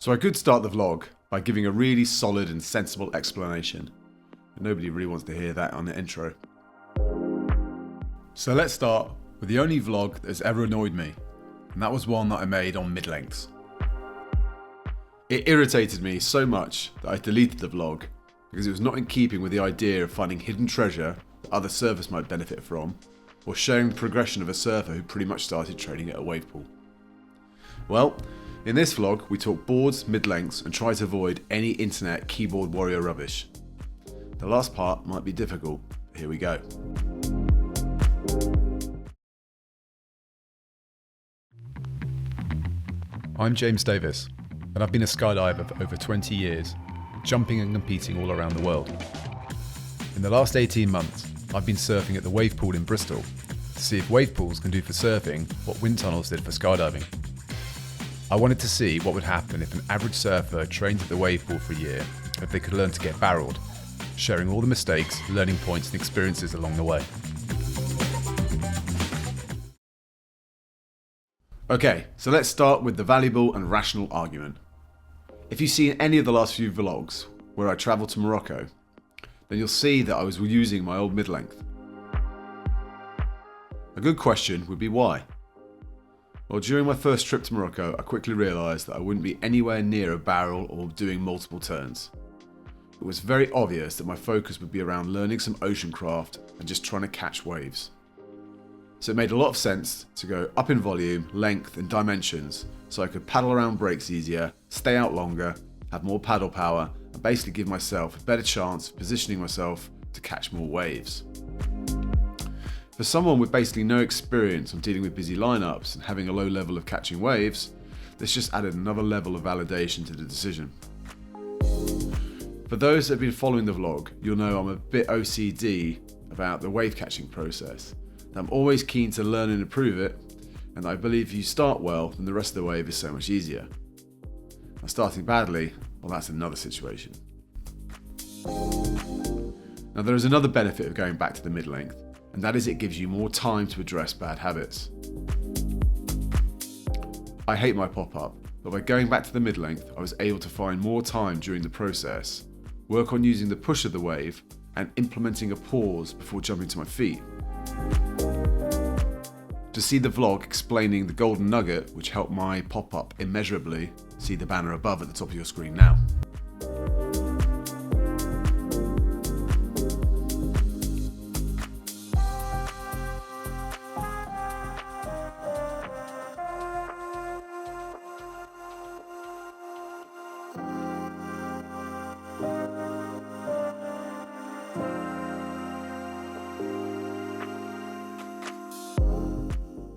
So I could start the vlog by giving a really solid and sensible explanation. Nobody really wants to hear that on the intro. So let's start with the only vlog that has ever annoyed me, and that was one that I made on Midlength. It irritated me so much that I deleted the vlog because it was not in keeping with the idea of finding hidden treasure that other surfers might benefit from, or showing the progression of a surfer who pretty much started training at a wave pool. Well, in this vlog we talk boards, mid-lengths, and try to avoid any internet keyboard warrior rubbish. The last part might be difficult, but here we go. I'm James Davis, and I've been a skydiver for over 20 years, jumping and competing all around the world. In the last 18 months, I've been surfing at the wave pool in Bristol to see if wave pools can do for surfing what wind tunnels did for skydiving. I wanted to see what would happen if an average surfer trained at the wave pool for a year, if they could learn to get barreled, sharing all the mistakes, learning points and experiences along the way. Okay, so let's start with the valuable and rational argument. If you've seen any of the last few vlogs where I travelled to Morocco, then you'll see that I was using my old mid-length. A good question would be why? Well, during my first trip to Morocco, I quickly realised that I wouldn't be anywhere near a barrel or doing multiple turns. It was very obvious that my focus would be around learning some ocean craft and just trying to catch waves. So it made a lot of sense to go up in volume, length and dimensions so I could paddle around breaks easier, stay out longer, have more paddle power and basically give myself a better chance of positioning myself to catch more waves. For someone with basically no experience on dealing with busy lineups and having a low level of catching waves, this just added another level of validation to the decision. For those that have been following the vlog, you'll know I'm a bit OCD about the wave catching process. I'm always keen to learn and improve it, and I believe if you start well, then the rest of the wave is so much easier. Now starting badly, well that's another situation. Now there is another benefit of going back to the mid-length, and that is it gives you more time to address bad habits. I hate my pop-up, but by going back to the mid-length, I was able to find more time during the process, work on using the push of the wave, and implementing a pause before jumping to my feet. To see the vlog explaining the golden nugget which helped my pop-up immeasurably, see the banner above at the top of your screen now.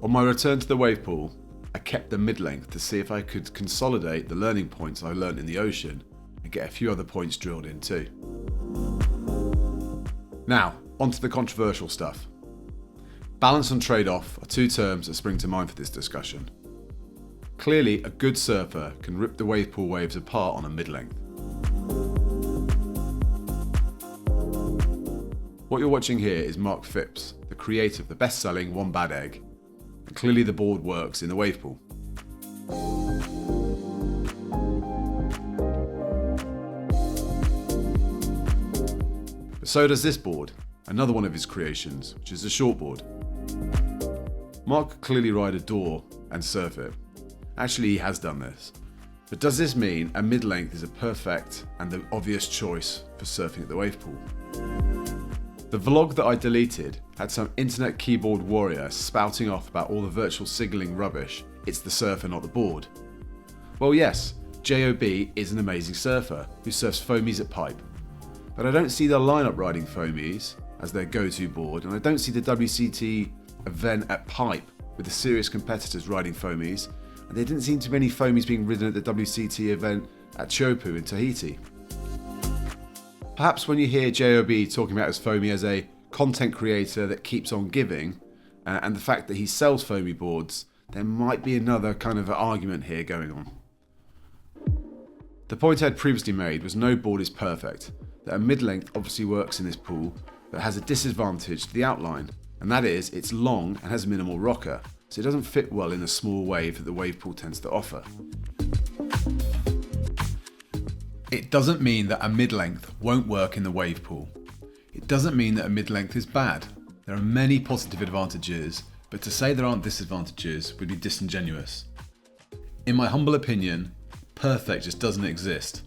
On my return to the wave pool, I kept the mid-length to see if I could consolidate the learning points I learnt in the ocean and get a few other points drilled in too. Now, onto the controversial stuff. Balance and trade-off are two terms that spring to mind for this discussion. Clearly, a good surfer can rip the wave pool waves apart on a mid-length. What you're watching here is Mark Phipps, the creator of the best-selling One Bad Egg. And clearly the board works in the wave pool. But so does this board, another one of his creations, which is a shortboard. Mark could clearly ride a door and surf it. Actually, he has done this. But does this mean a mid-length is a perfect and the obvious choice for surfing at the wave pool? The vlog that I deleted had some internet keyboard warrior spouting off about all the virtual signalling rubbish. It's the surfer, not the board. Well yes, JOB is an amazing surfer who surfs foamies at pipe. But I don't see the lineup riding foamies as their go-to board, and I don't see the WCT event at pipe with the serious competitors riding foamies, and there didn't seem to be any foamies being ridden at the WCT event at Chopu in Tahiti. Perhaps when you hear JOB talking about his foamie as a content creator that keeps on giving, and the fact that he sells foamie boards, there might be another kind of argument here going on. The point I had previously made was no board is perfect, that a mid-length obviously works in this pool, but has a disadvantage to the outline, and that is it's long and has minimal rocker, so it doesn't fit well in a small wave that the wave pool tends to offer. It doesn't mean that a mid-length won't work in the wave pool. It doesn't mean that a mid-length is bad. There are many positive advantages, but to say there aren't disadvantages would be disingenuous. In my humble opinion, perfect just doesn't exist,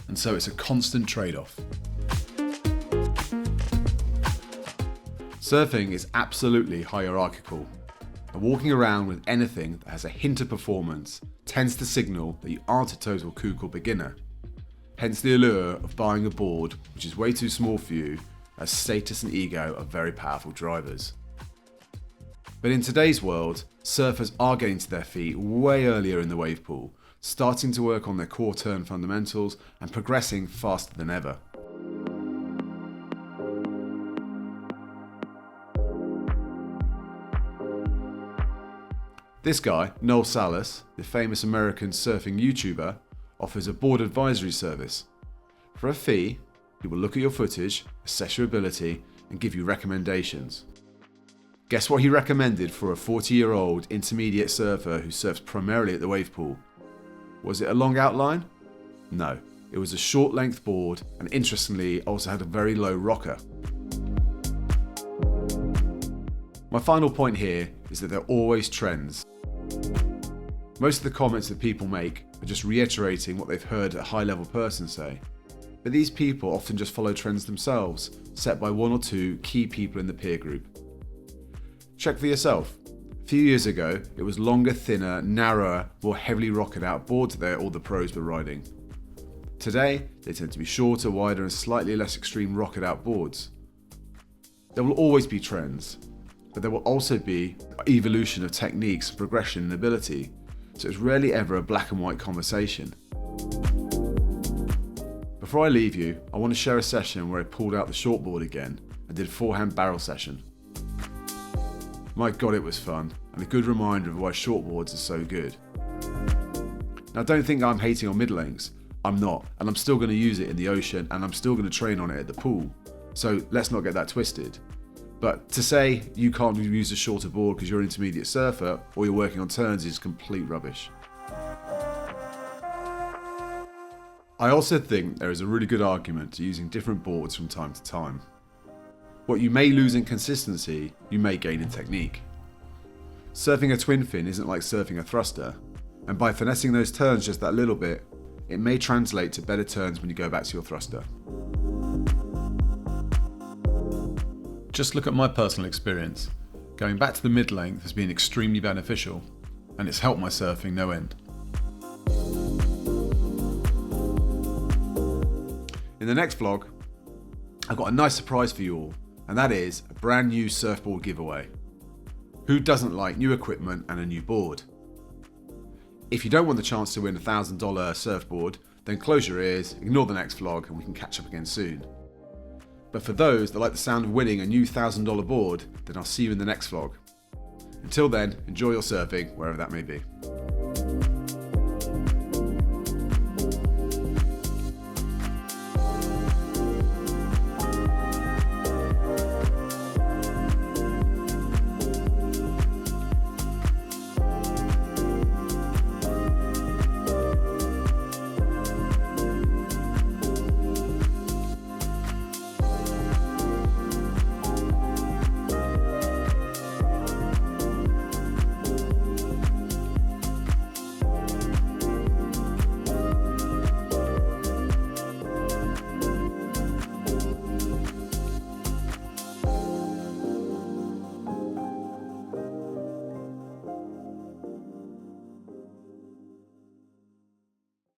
and so it's a constant trade-off. Surfing is absolutely hierarchical, and walking around with anything that has a hint of performance tends to signal that you aren't a total kook or beginner. Hence the allure of buying a board which is way too small for you, as status and ego are very powerful drivers. But in today's world, surfers are getting to their feet way earlier in the wave pool, starting to work on their core turn fundamentals and progressing faster than ever. This guy, Noel Salas, the famous American surfing YouTuber, offers a board advisory service. For a fee, he will look at your footage, assess your ability, and give you recommendations. Guess what he recommended for a 40-year-old intermediate surfer who surfs primarily at the wave pool? Was it a long outline? No, it was a short length board, and interestingly also had a very low rocker. My final point here is that there are always trends. Most of the comments that people make are just reiterating what they've heard a high-level person say. But these people often just follow trends themselves, set by one or two key people in the peer group. Check for yourself. A few years ago, it was longer, thinner, narrower, more heavily rocketed out boards that all the pros were riding. Today, they tend to be shorter, wider, and slightly less extreme rocketed out boards. There will always be trends, but there will also be evolution of techniques, progression, and ability. So it's rarely ever a black and white conversation. Before I leave you, I want to share a session where I pulled out the shortboard again and did a forehand barrel session. My God, it was fun, and a good reminder of why shortboards are so good. Now don't think I'm hating on mid-lengths. I'm not, and I'm still going to use it in the ocean, and I'm still going to train on it at the pool. So let's not get that twisted. But to say you can't use a shorter board because you're an intermediate surfer or you're working on turns is complete rubbish. I also think there is a really good argument to using different boards from time to time. What you may lose in consistency, you may gain in technique. Surfing a twin fin isn't like surfing a thruster, and by finessing those turns just that little bit, it may translate to better turns when you go back to your thruster. Just look at my personal experience. Going back to the mid-length has been extremely beneficial, and it's helped my surfing no end. In the next vlog, I've got a nice surprise for you all, and that is a brand new surfboard giveaway. Who doesn't like new equipment and a new board? If you don't want the chance to win a $1,000 surfboard, then close your ears, ignore the next vlog, and we can catch up again soon. But for those that like the sound of winning a new $1,000 board, then I'll see you in the next vlog. Until then, enjoy your surfing, wherever that may be.